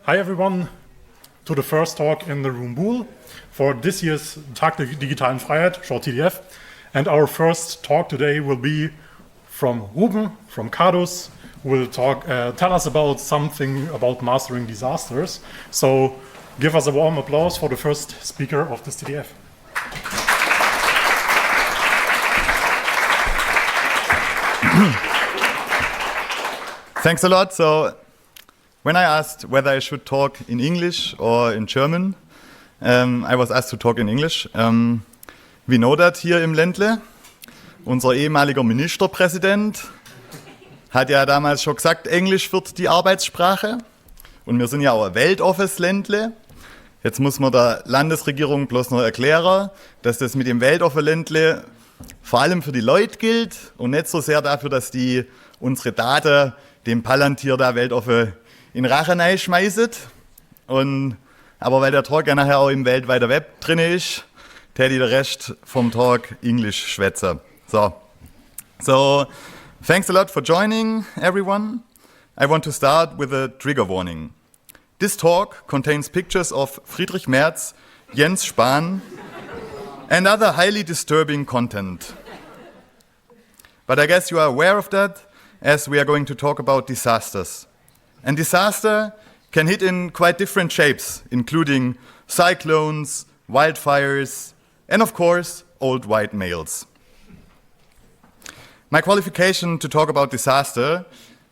Hi everyone to the first talk in the room Bool for this year's Tag der digitalen Freiheit, short TDF. And our first talk today will be from Ruben, from CADUS, who will tell us about something about mastering disasters. So give us a warm applause for the first speaker of this TDF. Thanks a lot. So when I asked whether I should talk in English or in German, I was asked to talk in English. We know that hier im Ländle. Unser ehemaliger Ministerpräsident hat ja damals schon gesagt, Englisch wird die Arbeitssprache. Und wir sind ja auch ein weltoffenes Ländle. Jetzt muss man der Landesregierung bloß noch erklären, dass das mit dem weltoffenen Ländle vor allem für die Leute gilt und nicht so sehr dafür, dass die unsere Daten dem Palantir da weltoffen in Rache schmeißen. Aber weil der Talk ja nachher auch im weltweiten Web drin ist, täte ich den Rest vom Talk Englisch schwätzen. So, thanks a lot for joining, everyone. I want to start with a trigger warning. This talk contains pictures of Friedrich Merz, Jens Spahn, and other highly disturbing content. But I guess you are aware of that, as we are going to talk about disasters. And disaster can hit in quite different shapes, including cyclones, wildfires, and of course, old white males. My qualification to talk about disaster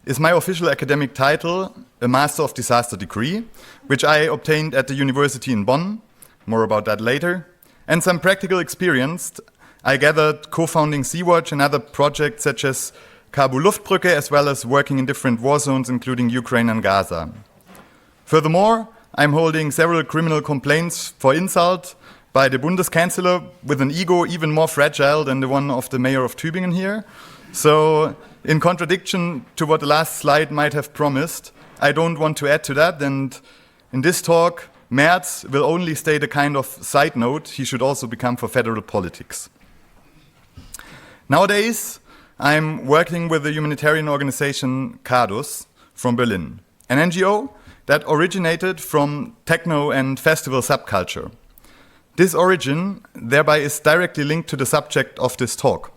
is my official academic title, a Master of Disaster degree, which I obtained at the University in Bonn, more about that later, and some practical experience I gathered co-founding Sea-Watch and other projects such as Kabul Luftbrücke, as well as working in different war zones, including Ukraine and Gaza. Furthermore, I'm holding several criminal complaints for insult by the Bundeskanzler with an ego even more fragile than the one of the mayor of Tübingen here. So, in contradiction to what the last slide might have promised, I don't want to add to that, and in this talk, Merz will only state a kind of side note he should also become for federal politics. Nowadays, I'm working with the humanitarian organization CADUS from Berlin, an NGO that originated from techno and festival subculture. This origin thereby is directly linked to the subject of this talk.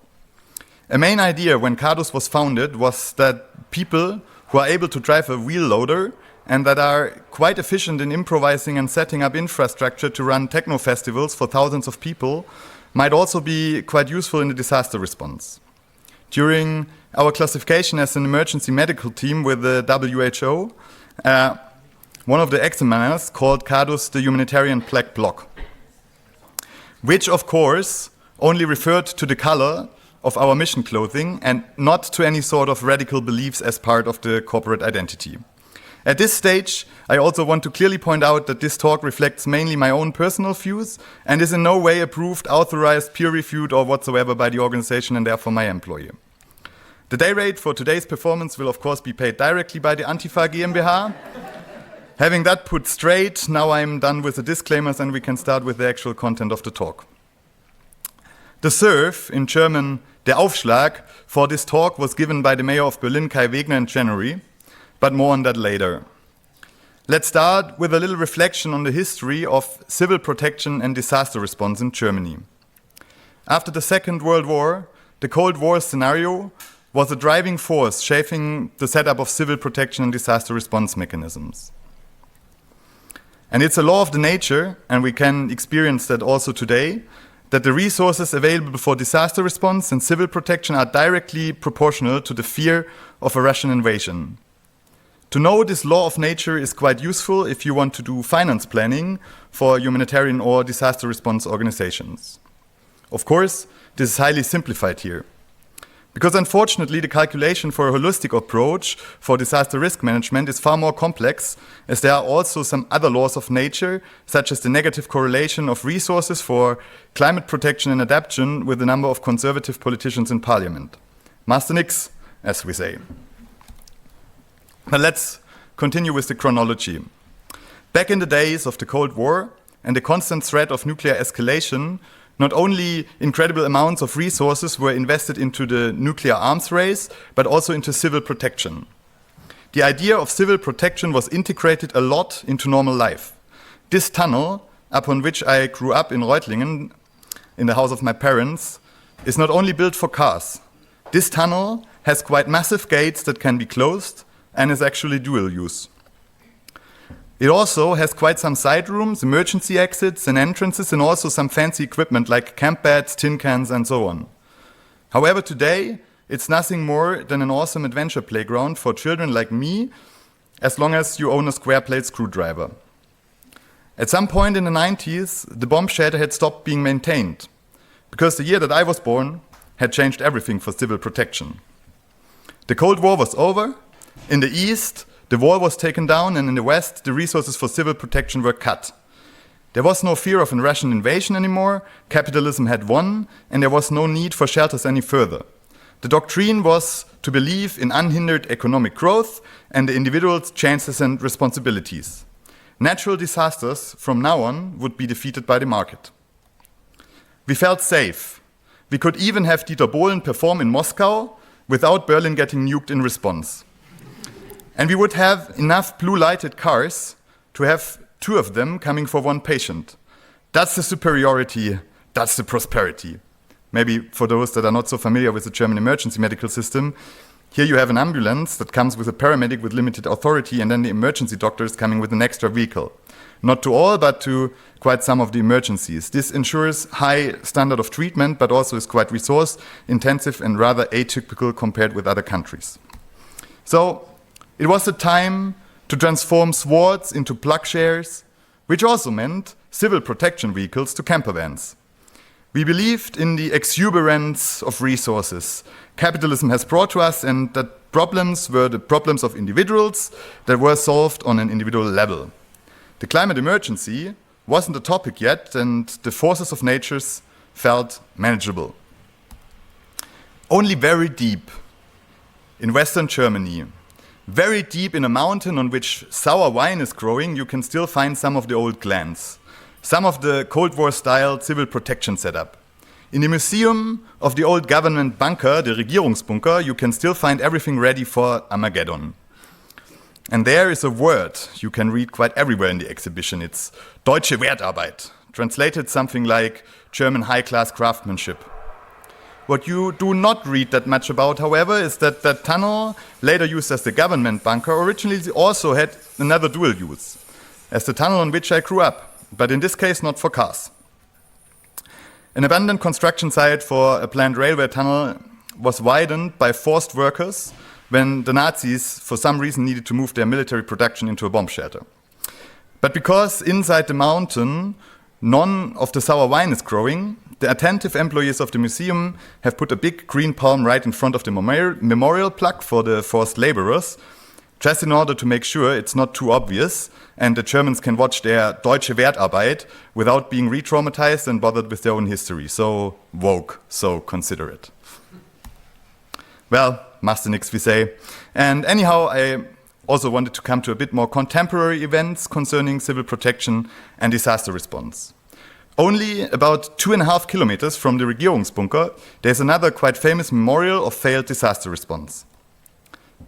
A main idea when CADUS was founded was that people who are able to drive a wheel loader and that are quite efficient in improvising and setting up infrastructure to run techno festivals for thousands of people might also be quite useful in the disaster response. During our classification as an emergency medical team with the WHO, one of the examiners called CADUS the humanitarian black bloc, which of course only referred to the color of our mission clothing and not to any sort of radical beliefs as part of the corporate identity. At this stage, I also want to clearly point out that this talk reflects mainly my own personal views and is in no way approved, authorized, peer-reviewed or whatsoever by the organization and therefore my employer. The day rate for today's performance will of course be paid directly by the Antifa GmbH. Having that put straight, now I'm done with the disclaimers and we can start with the actual content of the talk. The serve, in German, der Aufschlag, for this talk was given by the mayor of Berlin, Kai Wegner, in January, but more on that later. Let's start with a little reflection on the history of civil protection and disaster response in Germany. After the Second World War, the Cold War scenario was a driving force shaping the setup of civil protection and disaster response mechanisms. And it's a law of the nature, and we can experience that also today, that the resources available for disaster response and civil protection are directly proportional to the fear of a Russian invasion. To know this law of nature is quite useful if you want to do finance planning for humanitarian or disaster response organizations. Of course, this is highly simplified here. Because unfortunately, the calculation for a holistic approach for disaster risk management is far more complex, as there are also some other laws of nature, such as the negative correlation of resources for climate protection and adaptation with the number of conservative politicians in parliament. Master nix, as we say. But let's continue with the chronology. Back in the days of the Cold War and the constant threat of nuclear escalation, not only incredible amounts of resources were invested into the nuclear arms race, but also into civil protection. the idea of civil protection was integrated a lot into normal life. This tunnel, upon which I grew up in Reutlingen, in the house of my parents, is not only built for cars. This tunnel has quite massive gates that can be closed and is actually dual use. It also has quite some side rooms, emergency exits and entrances, and also some fancy equipment like camp beds, tin cans, and so on. However, today, it's nothing more than an awesome adventure playground for children like me, as long as you own a square plate screwdriver. At some point in the 90s, the bomb shelter had stopped being maintained, because the year that I was born had changed everything for civil protection. The Cold War was over. In the East, the wall was taken down, and in the West, the resources for civil protection were cut. There was no fear of a Russian invasion anymore, capitalism had won, and there was no need for shelters any further. The doctrine was to believe in unhindered economic growth and the individual's chances and responsibilities. Natural disasters from now on would be defeated by the market. We felt safe. We could even have Dieter Bohlen perform in Moscow without Berlin getting nuked in response. And we would have enough blue-lighted cars to have 2 of them coming for 1 patient. That's the superiority, that's the prosperity. Maybe for those that are not so familiar with the German emergency medical system, here you have an ambulance that comes with a paramedic with limited authority, and then the emergency doctor is coming with an extra vehicle. Not to all, but to quite some of the emergencies. This ensures high standard of treatment, but also is quite resource intensive and rather atypical compared with other countries. So it was a time to transform swords into plug shares, which also meant civil protection vehicles to camper vans. We believed in the exuberance of resources capitalism has brought to us, and that problems were the problems of individuals that were solved on an individual level. The climate emergency wasn't a topic yet, and the forces of nature felt manageable. Only very deep in Western Germany, very deep in a mountain on which sour wine is growing, you can still find some of the old clans, some of the Cold War-style civil protection setup. In the museum of the old government bunker, the Regierungsbunker, you can still find everything ready for Armageddon. And there is a word you can read quite everywhere in the exhibition. It's Deutsche Wertarbeit, translated something like German high-class craftsmanship. What you do not read that much about, however, is that that tunnel, later used as the government bunker, originally also had another dual use, as the tunnel on which I grew up, but in this case not for cars. An abandoned construction site for a planned railway tunnel was widened by forced workers when the Nazis, for some reason, needed to move their military production into a bomb shelter. But because inside the mountain none of the sour wine is growing, the attentive employees of the museum have put a big green palm right in front of the memorial plaque for the forced laborers, just in order to make sure it's not too obvious and the Germans can watch their Deutsche Wertarbeit without being re-traumatized and bothered with their own history. So woke, so considerate. Well, macht nix, we say. And anyhow, I also wanted to come to a bit more contemporary events concerning civil protection and disaster response. Only about 2.5 kilometers from the Regierungsbunker, there's another quite famous memorial of failed disaster response.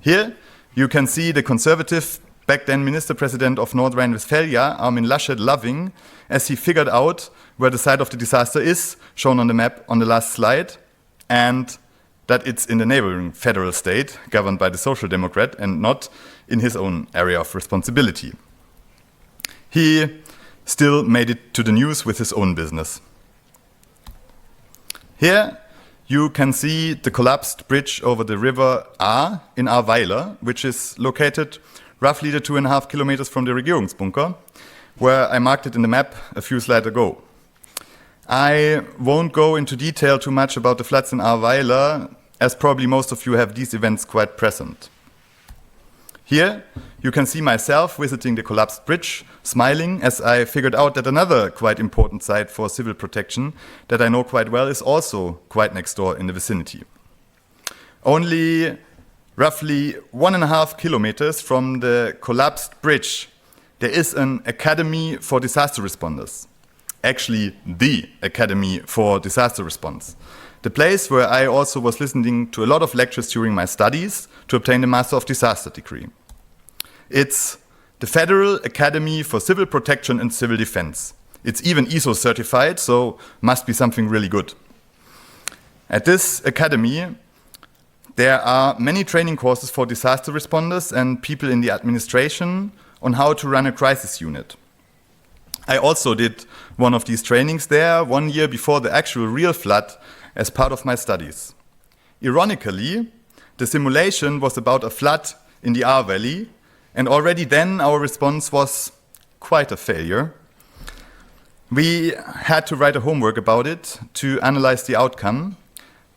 Here, you can see the conservative, back then Minister President of North Rhine-Westphalia, Armin Laschet, loving as he figured out where the site of the disaster is, shown on the map on the last slide, and that it's in the neighboring federal state, governed by the Social Democrat, and not in his own area of responsibility. He still made it to the news with his own business. Here you can see the collapsed bridge over the river Ahr in Ahrweiler, which is located roughly the 2.5 kilometers from the Regierungsbunker, where I marked it in the map a few slides ago. I won't go into detail too much about the floods in Ahrweiler, as probably most of you have these events quite present. Here, you can see myself visiting the collapsed bridge, smiling as I figured out that another quite important site for civil protection that I know quite well is also quite next door in the vicinity. Only roughly 1.5 kilometers from the collapsed bridge, there is an academy for disaster responders. Actually, the Academy for Disaster Response. The place where I also was listening to a lot of lectures during my studies to obtain the Master of Disaster degree. It's the Federal Academy for Civil Protection and Civil Defense. It's even ISO certified, so must be something really good. At this academy, there are many training courses for disaster responders and people in the administration on how to run a crisis unit. I also did one of these trainings there 1 year before the actual real flood as part of my studies. Ironically, the simulation was about a flood in the Ahr Valley, and already then our response was quite a failure. We had to write a homework about it to analyze the outcome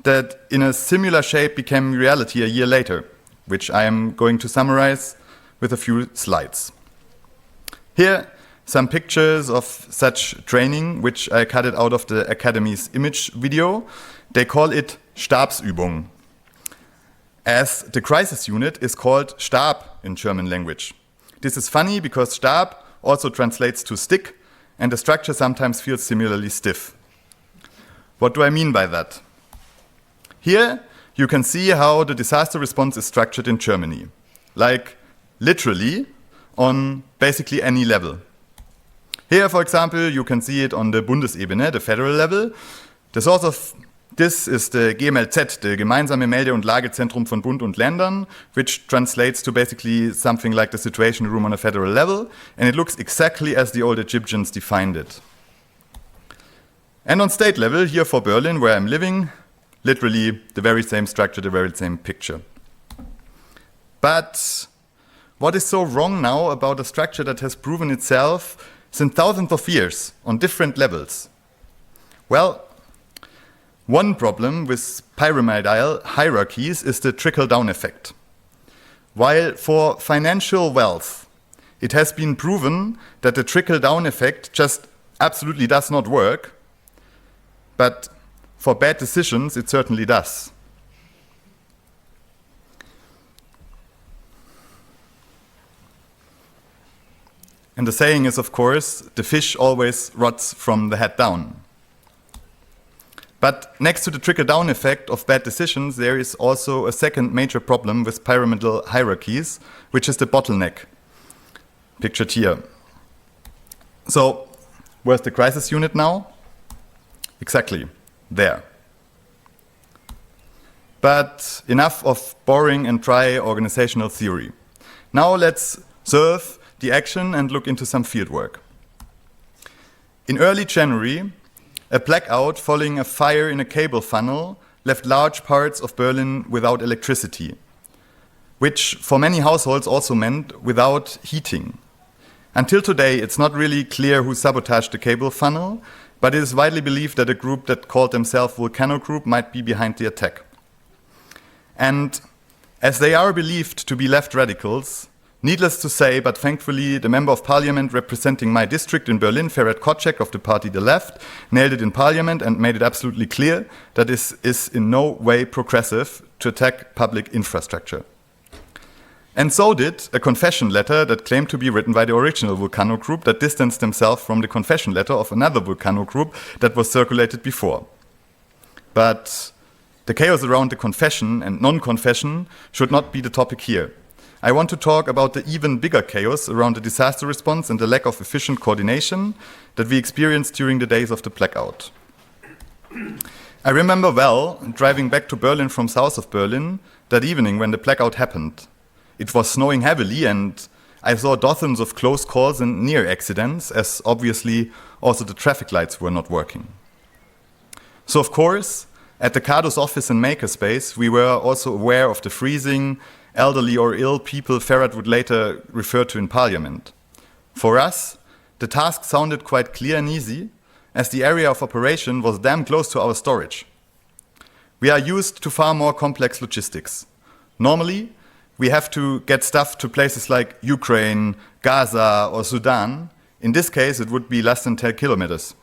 that in a similar shape became reality a year later, which I am going to summarize with a few slides. Here, some pictures of such training, which I cut it out of the Academy's image video. They call it Stabsübung, as the crisis unit is called Stab in German language. This is funny because Stab also translates to stick, and the structure sometimes feels similarly stiff. What do I mean by that? Here you can see how the disaster response is structured in Germany, like literally on basically any level. Here, for example, you can see it on the Bundesebene, the federal level. The source of this is the GMLZ, the Gemeinsame Melde- und Lagezentrum von Bund und Ländern, which translates to basically something like the Situation Room on a federal level, and it looks exactly as the old Egyptians defined it. And on state level, here for Berlin, where I'm living, literally the very same structure, the very same picture. But what is so wrong now about a structure that has proven itself since thousands of years on different levels? Well, one problem with pyramidal hierarchies is the trickle-down effect. While for financial wealth, it has been proven that the trickle-down effect just absolutely does not work, but for bad decisions, it certainly does. And the saying is, of course, the fish always rots from the head down. But next to the trickle-down effect of bad decisions, there is also a second major problem with pyramidal hierarchies, which is the bottleneck, pictured here. So, where's the crisis unit now? Exactly, there. But enough of boring and dry organizational theory. Now let's serve the action and look into some fieldwork. In early January, a blackout following a fire in a cable funnel left large parts of Berlin without electricity, which for many households also meant without heating. Until today, it's not really clear who sabotaged the cable funnel, but it is widely believed that a group that called themselves Volcano Group might be behind the attack. And as they are believed to be left radicals, needless to say, but thankfully, the member of parliament representing my district in Berlin, Ferhat Kocek of the party The Left, nailed it in parliament and made it absolutely clear that this is in no way progressive to attack public infrastructure. And so did a confession letter that claimed to be written by the original Volcano Group that distanced themselves from the confession letter of another Volcano Group that was circulated before. But the chaos around the confession and non-confession should not be the topic here. I want to talk about the even bigger chaos around the disaster response and the lack of efficient coordination that we experienced during the days of the blackout. I remember well driving back to Berlin from south of Berlin that evening when the blackout happened. It was snowing heavily and I saw dozens of close calls and near accidents, as obviously also the traffic lights were not working. So of course, at the CADO's office in Makerspace, we were also aware of the freezing, elderly or ill people Ferhat would later refer to in parliament. For us, the task sounded quite clear and easy, as the area of operation was damn close to our storage. We are used to far more complex logistics. Normally, we have to get stuff to places like Ukraine, Gaza, or Sudan. In this case, it would be less than 10 kilometers.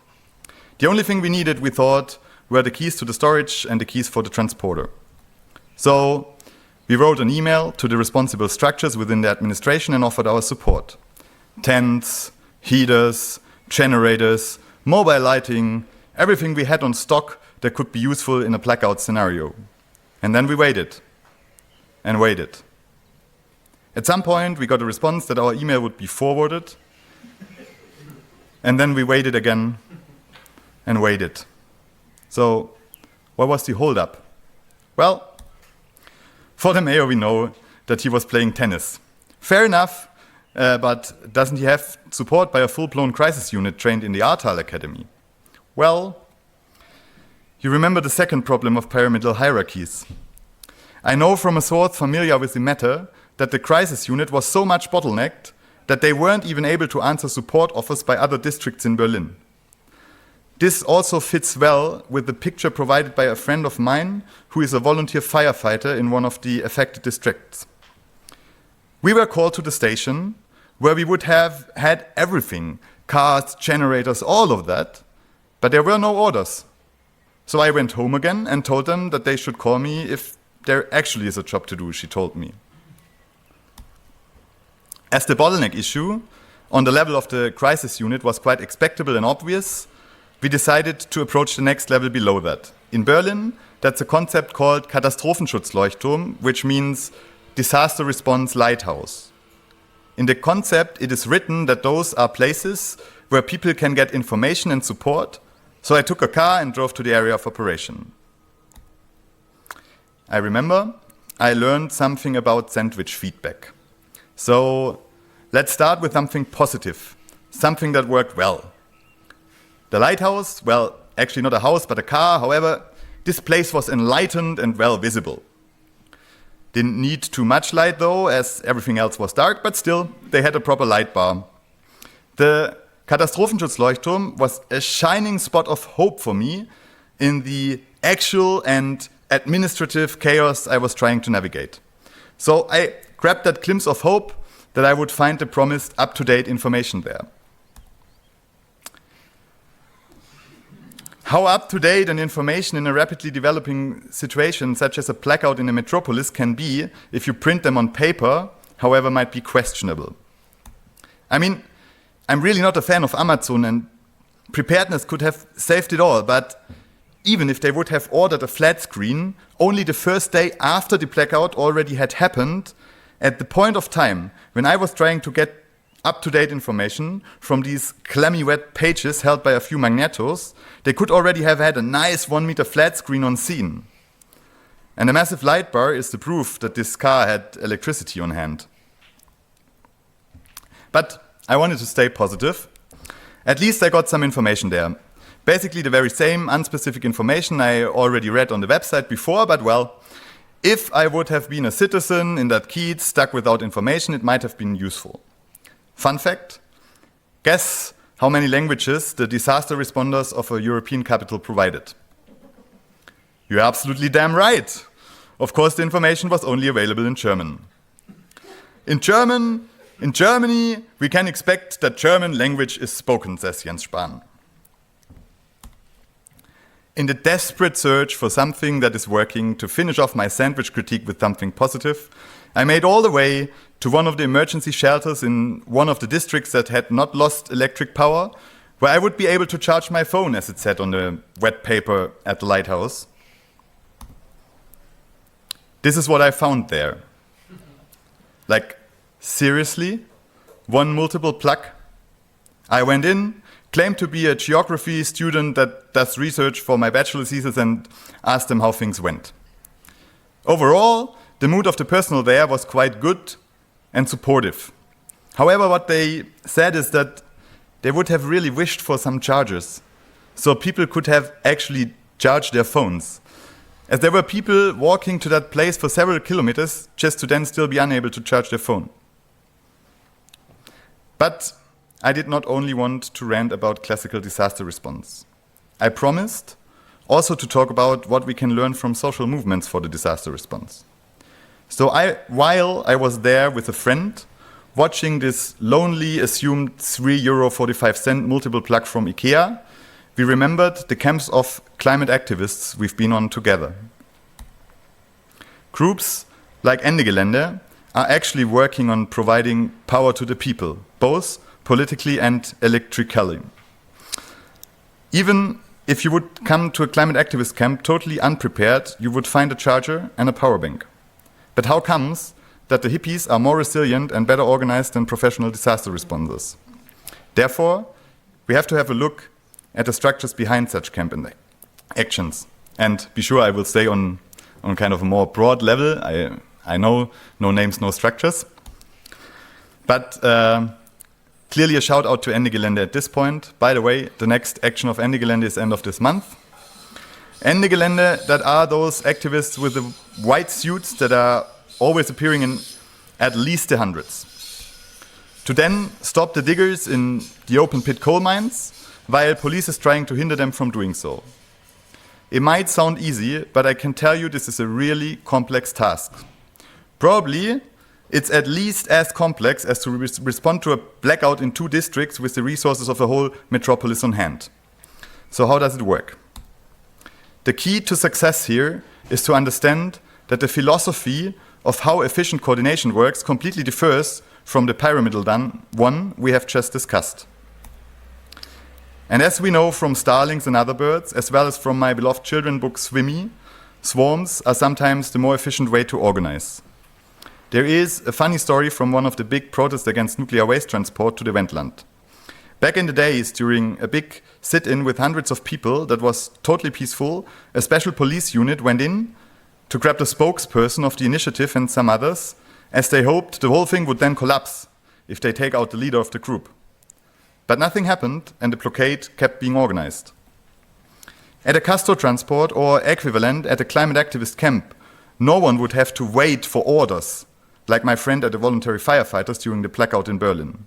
The only thing we needed, we thought, were the keys to the storage and the keys for the transporter. So we wrote an email to the responsible structures within the administration and offered our support. Tents, heaters, generators, mobile lighting, everything we had on stock that could be useful in a blackout scenario. And then we waited and waited. At some point, we got a response that our email would be forwarded, and then we waited again and waited. So, what was the holdup? Well, for the mayor, we know that he was playing tennis. Fair enough, but doesn't he have support by a full-blown crisis unit trained in the Ahrtal Academy? Well, you remember the second problem of pyramidal hierarchies. I know from a source familiar with the matter that the crisis unit was so much bottlenecked that they weren't even able to answer support offers by other districts in Berlin. This also fits well with the picture provided by a friend of mine who is a volunteer firefighter in one of the affected districts. We were called to the station where we would have had everything, cars, generators, all of that, but there were no orders. So I went home again and told them that they should call me if there actually is a job to do, she told me. As the bottleneck issue on the level of the crisis unit was quite expectable and obvious, we decided to approach the next level below that. In Berlin, that's a concept called Katastrophenschutzleuchtturm, which means disaster response lighthouse. In the concept, it is written that those are places where people can get information and support, so I took a car and drove to the area of operation. I remember I learned something about sandwich feedback. So let's start with something positive, something that worked well. The lighthouse, well, actually not a house, but a car. However, this place was enlightened and well visible. Didn't need too much light though, as everything else was dark, but still, they had a proper light bar. The Katastrophenschutzleuchtturm was a shining spot of hope for me in the actual and administrative chaos I was trying to navigate. So I grabbed that glimpse of hope that I would find the promised up-to-date information there. How up-to-date an information in a rapidly developing situation such as a blackout in a metropolis can be if you print them on paper, however, might be questionable. I mean, I'm really not a fan of Amazon, and preparedness could have saved it all, but even if they would have ordered a flat screen, only the first day after the blackout already had happened, at the point of time when I was trying to get up-to-date information from these clammy wet pages held by a few magnetos, they could already have had a nice 1 meter flat screen on scene. And a massive light bar is the proof that this car had electricity on hand. But I wanted to stay positive. At least I got some information there. Basically the very same unspecific information I already read on the website before, but well, if I would have been a citizen in that Kiez stuck without information, it might have been useful. Fun fact, guess how many languages the disaster responders of a European capital provided? You're absolutely damn right. Of course, the information was only available in German. In Germany, we can expect that German language is spoken, says Jens Spahn. In the desperate search for something that is working to finish off my sandwich critique with something positive, I made all the way to one of the emergency shelters in one of the districts that had not lost electric power, where I would be able to charge my phone, as it said on the wet paper at the lighthouse. This is what I found there. Like, seriously? One multiple plug? I went in, claimed to be a geography student that does research for my bachelor's thesis, and asked them how things went. Overall, the mood of the personnel there was quite good and supportive. However, what they said is that they would have really wished for some chargers, so people could have actually charged their phones, as there were people walking to that place for several kilometers just to then still be unable to charge their phone. But I did not only want to rant about classical disaster response. I promised also to talk about what we can learn from social movements for the disaster response. So while I was there with a friend, watching this lonely assumed €3.45 multiple plug from IKEA, we remembered the camps of climate activists we've been on together. Groups like Ende Gelände are actually working on providing power to the people, both politically and electrically. Even if you would come to a climate activist camp totally unprepared, you would find a charger and a power bank. But how comes that the hippies are more resilient and better organized than professional disaster responders. Therefore, we have to have a look at the structures behind such campaign actions. And be sure I will stay on kind of a more broad level. I know no names, no structures. But clearly a shout out to Ende Gelände at this point. By the way, the next action of Ende Gelände is end of this month. Ende Gelände, that are those activists with the white suits that are always appearing in at least the hundreds. To then stop the diggers in the open pit coal mines, while police is trying to hinder them from doing so. It might sound easy, but I can tell you this is a really complex task. Probably, it's at least as complex as to respond to a blackout in 2 districts with the resources of a whole metropolis on hand. So how does it work? The key to success here is to understand that the philosophy of how efficient coordination works completely differs from the pyramidal one we have just discussed. And as we know from starlings and other birds, as well as from my beloved children book Swimmy, swarms are sometimes the more efficient way to organize. There is a funny story from one of the big protests against nuclear waste transport to the Wendland. Back in the days, during a big sit-in with hundreds of people that was totally peaceful, a special police unit went in to grab the spokesperson of the initiative and some others, as they hoped the whole thing would then collapse if they take out the leader of the group. But nothing happened, and the blockade kept being organized. At a Castor transport or equivalent at a climate activist camp, no one would have to wait for orders, like my friend at the voluntary firefighters during the blackout in Berlin.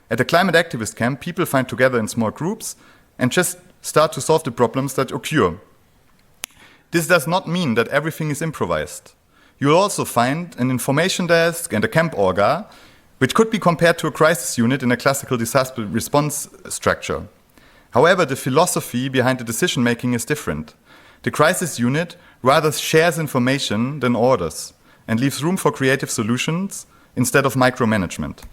At a climate activist camp, people find together in small groups and just start to solve the problems that occur. This does not mean that everything is improvised. You'll also find an information desk and a camp orga, which could be compared to a crisis unit in a classical disaster response structure. However, the philosophy behind the decision-making is different. The crisis unit rather shares information than orders and leaves room for creative solutions instead of micromanagement.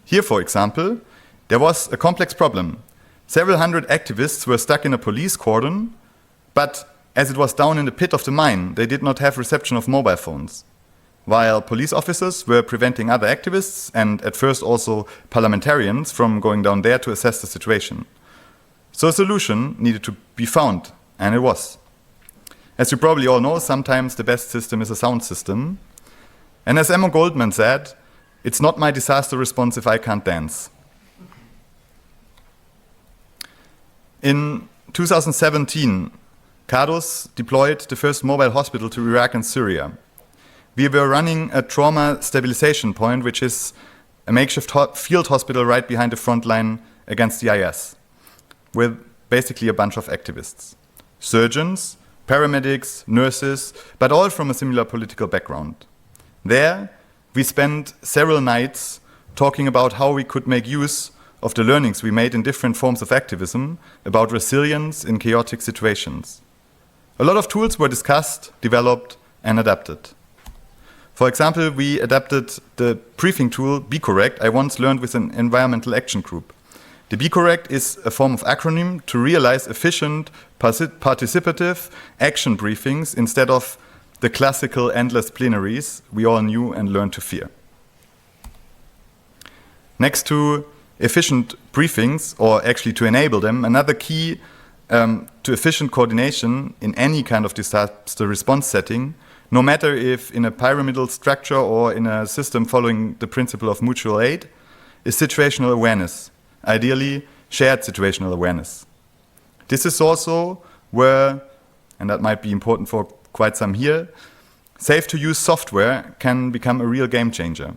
Here, for example, there was a complex problem. Several hundred activists were stuck in a police cordon, but as it was down in the pit of the mine, they did not have reception of mobile phones. While police officers were preventing other activists and at first also parliamentarians from going down there to assess the situation. So a solution needed to be found, and it was. As you probably all know, sometimes the best system is a sound system. And as Emma Goldman said, it's not my disaster response if I can't dance. In 2017, CADOS deployed the first mobile hospital to Iraq and Syria. We were running a trauma stabilization point, which is a makeshift field hospital right behind the front line against the IS, with basically a bunch of activists. Surgeons, paramedics, nurses, but all from a similar political background. There, we spent several nights talking about how we could make use of the learnings we made in different forms of activism about resilience in chaotic situations. A lot of tools were discussed, developed, and adapted. For example, we adapted the briefing tool Be Correct I once learned with an environmental action group. The Be Correct is a form of acronym to realize efficient, participative action briefings instead of the classical endless plenaries we all knew and learned to fear. Next to efficient briefings, or actually to enable them, another key to efficient coordination in any kind of disaster response setting, no matter if in a pyramidal structure or in a system following the principle of mutual aid, is situational awareness, ideally shared situational awareness. This is also where, and that might be important for quite some here, safe-to-use software can become a real game changer.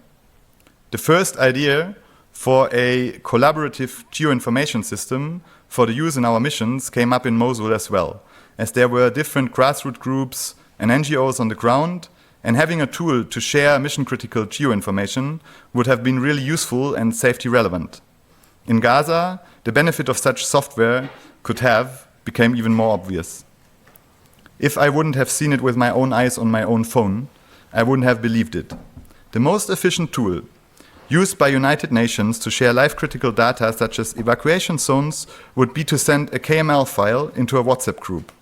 The first idea for a collaborative geoinformation system for the use in our missions came up in Mosul as well, as there were different grassroots groups and NGOs on the ground, and having a tool to share mission-critical geoinformation would have been really useful and safety relevant. In Gaza, the benefit of such software became even more obvious. If I wouldn't have seen it with my own eyes on my own phone, I wouldn't have believed it. The most efficient tool used by United Nations to share life-critical data such as evacuation zones would be to send a KML file into a WhatsApp group.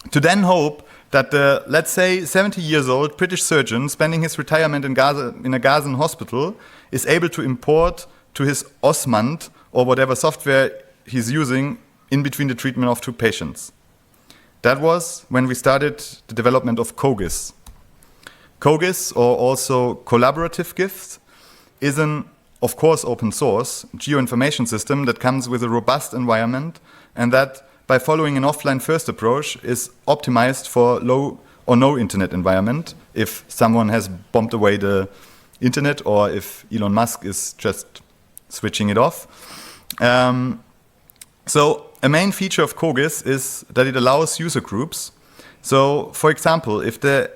To then hope that the, let's say, 70 years old British surgeon spending his retirement in a Gazan hospital is able to import to his Osmand or whatever software he's using in between the treatment of two patients. That was when we started the development of COGIS. COGIS, or also collaborative GIFs, is an, of course, open source geoinformation system that comes with a robust environment and that, by following an offline first approach, is optimized for low or no internet environment if someone has bombed away the internet or if Elon Musk is just switching it off. So a main feature of COGIS is that it allows user groups. So, for example, if the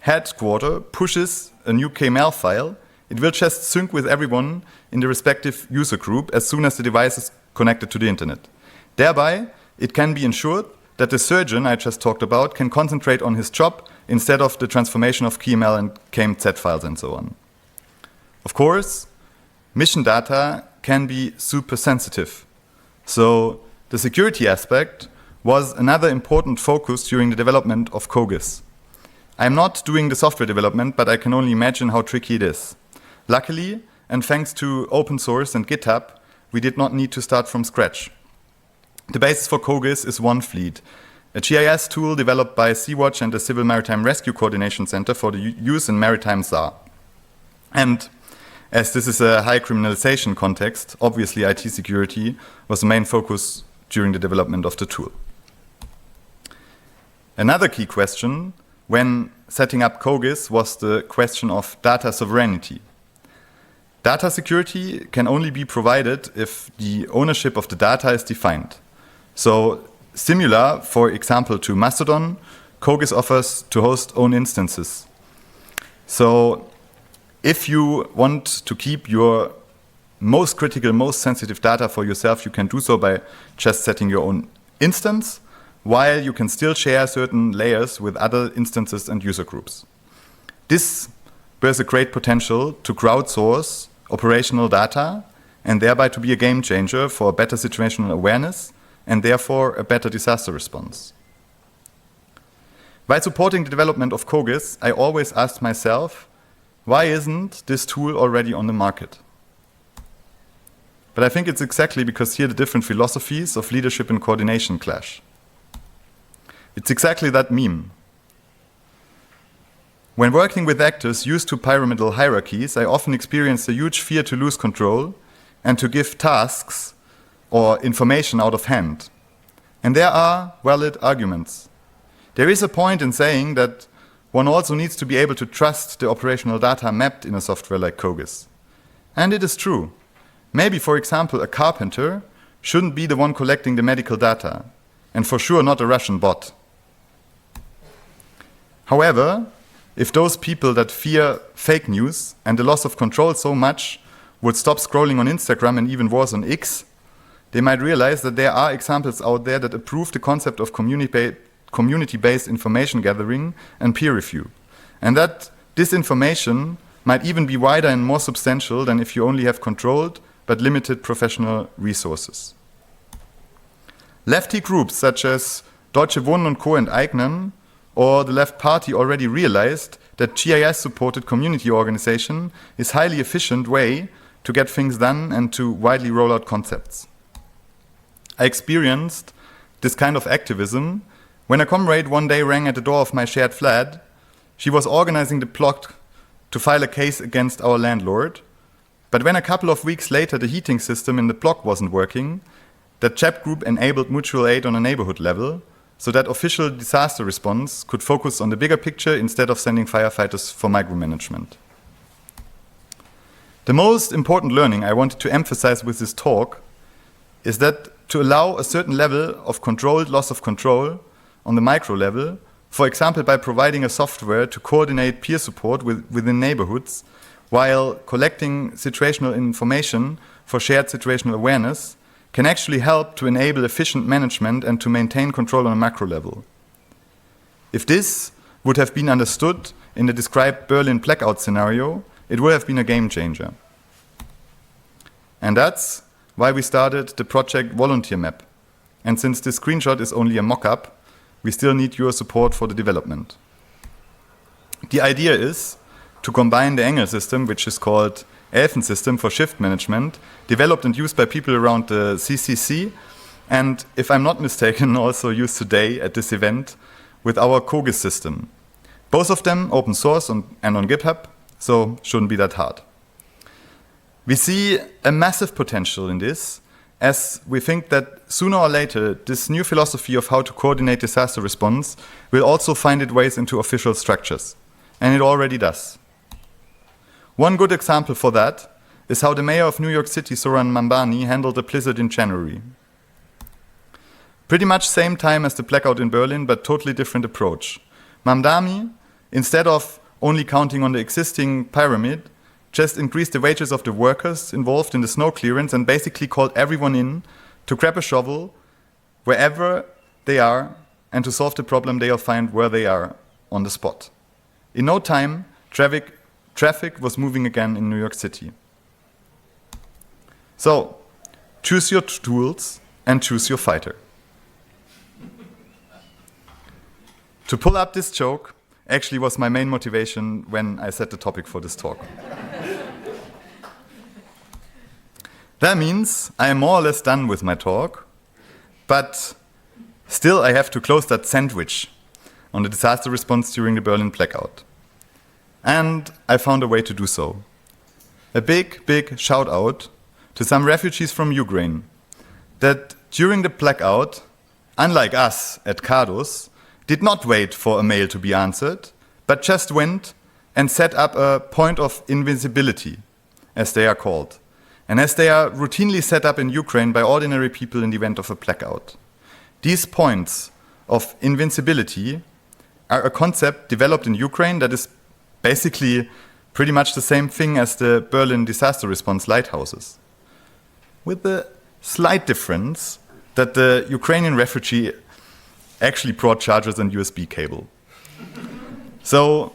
headquarter pushes a new KML file, it will just sync with everyone in the respective user group as soon as the device is connected to the internet. Thereby, it can be ensured that the surgeon I just talked about can concentrate on his job instead of the transformation of KML and KMZ files and so on. Of course, mission data can be super sensitive. So the security aspect was another important focus during the development of COGIS. I'm not doing the software development, but I can only imagine how tricky it is. Luckily, and thanks to open source and GitHub, we did not need to start from scratch. The basis for COGIS is OneFleet, a GIS tool developed by Sea-Watch and the Civil Maritime Rescue Coordination Center for the use in maritime SAR. And as this is a high criminalization context, obviously IT security was the main focus during the development of the tool. Another key question when setting up COGIS was the question of data sovereignty. Data security can only be provided if the ownership of the data is defined. So, similar, for example, to Mastodon, COGIS offers to host own instances. So, if you want to keep your most critical, most sensitive data for yourself, you can do so by just setting your own instance, while you can still share certain layers with other instances and user groups. This bears a great potential to crowdsource operational data and thereby to be a game changer for better situational awareness and therefore a better disaster response. While supporting the development of COGIS, I always asked myself, why isn't this tool already on the market? But I think it's exactly because here the different philosophies of leadership and coordination clash. It's exactly that meme. When working with actors used to pyramidal hierarchies, I often experienced a huge fear to lose control and to give tasks or information out of hand. And there are valid arguments. There is a point in saying that one also needs to be able to trust the operational data mapped in a software like COGIS. And it is true. Maybe, for example, a carpenter shouldn't be the one collecting the medical data, and for sure not a Russian bot. However, if those people that fear fake news and the loss of control so much would stop scrolling on Instagram and even worse on X, they might realize that there are examples out there that approve the concept of community-based information gathering and peer review, and that this information might even be wider and more substantial than if you only have controlled but limited professional resources. Lefty groups such as Deutsche Wohnen und Co. enteignen or the Left Party already realized that GIS-supported community organization is a highly efficient way to get things done and to widely roll out concepts. I experienced this kind of activism when a comrade one day rang at the door of my shared flat. She was organizing the plot to file a case against our landlord, but when a couple of weeks later the heating system in the block wasn't working, the chat group enabled mutual aid on a neighborhood level, so that official disaster response could focus on the bigger picture instead of sending firefighters for micromanagement. The most important learning I wanted to emphasize with this talk is that to allow a certain level of controlled loss of control on the micro level, for example by providing a software to coordinate peer support within neighborhoods while collecting situational information for shared situational awareness, can actually help to enable efficient management and to maintain control on a macro level. If this would have been understood in the described Berlin blackout scenario, it would have been a game changer. And that's why we started the project Volunteer Map. And since this screenshot is only a mock-up, We still need your support for the development. The idea is to combine the Engel system, which is called Elfen system for shift management, developed and used by people around the CCC, and if I'm not mistaken, also used today at this event with our Kogis system. Both of them open source and on GitHub, so shouldn't be that hard. We see a massive potential in this, as we think that sooner or later, this new philosophy of how to coordinate disaster response will also find its ways into official structures. And it already does. One good example for that is how the mayor of New York City, Zohran Mamdani, handled the blizzard in January. Pretty much same time as the blackout in Berlin, but totally different approach. Mamdani, instead of only counting on the existing pyramid, just increased the wages of the workers involved in the snow clearance and basically called everyone in to grab a shovel wherever they are and to solve the problem they'll find where they are on the spot. In no time, traffic was moving again in New York City. So, choose your tools and choose your fighter. To pull up this joke actually was my main motivation when I set the topic for this talk. That means I am more or less done with my talk, but still I have to close that sandwich on the disaster response during the Berlin blackout. And I found a way to do so. A big shout out to some refugees from Ukraine that during the blackout, unlike us at Cardos, did not wait for a mail to be answered, but just went and set up a point of invisibility, as they are called, and as they are routinely set up in Ukraine by ordinary people in the event of a blackout. These points of invincibility are a concept developed in Ukraine that is basically pretty much the same thing as the Berlin disaster response lighthouses, with the slight difference that the Ukrainian refugee actually brought chargers and USB cable. So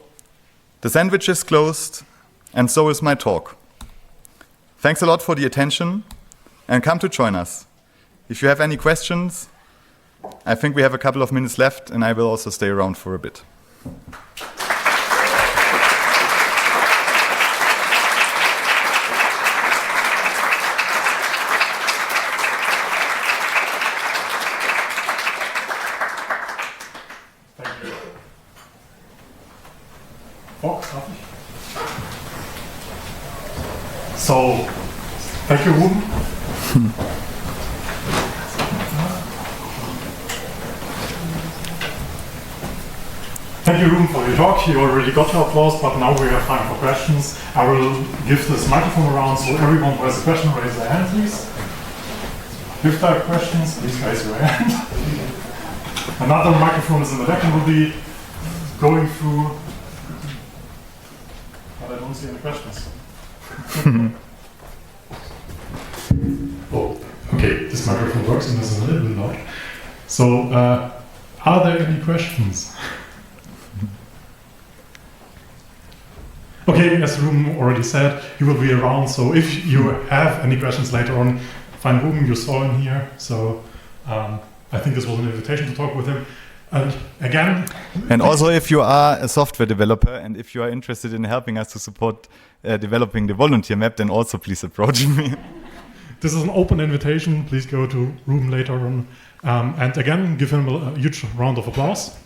the sandwich is closed, and so is my talk. Thanks a lot for the attention, and come to join us. If you have any questions, I think we have a couple of minutes left, and I will also stay around for a bit. So, thank you, Ruben. Thank you, Ruben, for your talk. You already got your applause, but now we have time for questions. I will give this microphone around, so everyone who has a question, raise their hand, please. If there are questions, please raise your hand. Another microphone is in the back and will be going through, but I don't see any questions. Oh, okay, this microphone works and is a little bit loud. So, are there any questions? Okay, as Ruben already said, he will be around, so if you have any questions later on, find Ruben, you saw him here, so I think this was an invitation to talk with him. And again... And also if you are a software developer and if you are interested in helping us to support developing the volunteer map, then also please approach me. This is an open invitation, please go to Ruben later on. And again, give him a huge round of applause.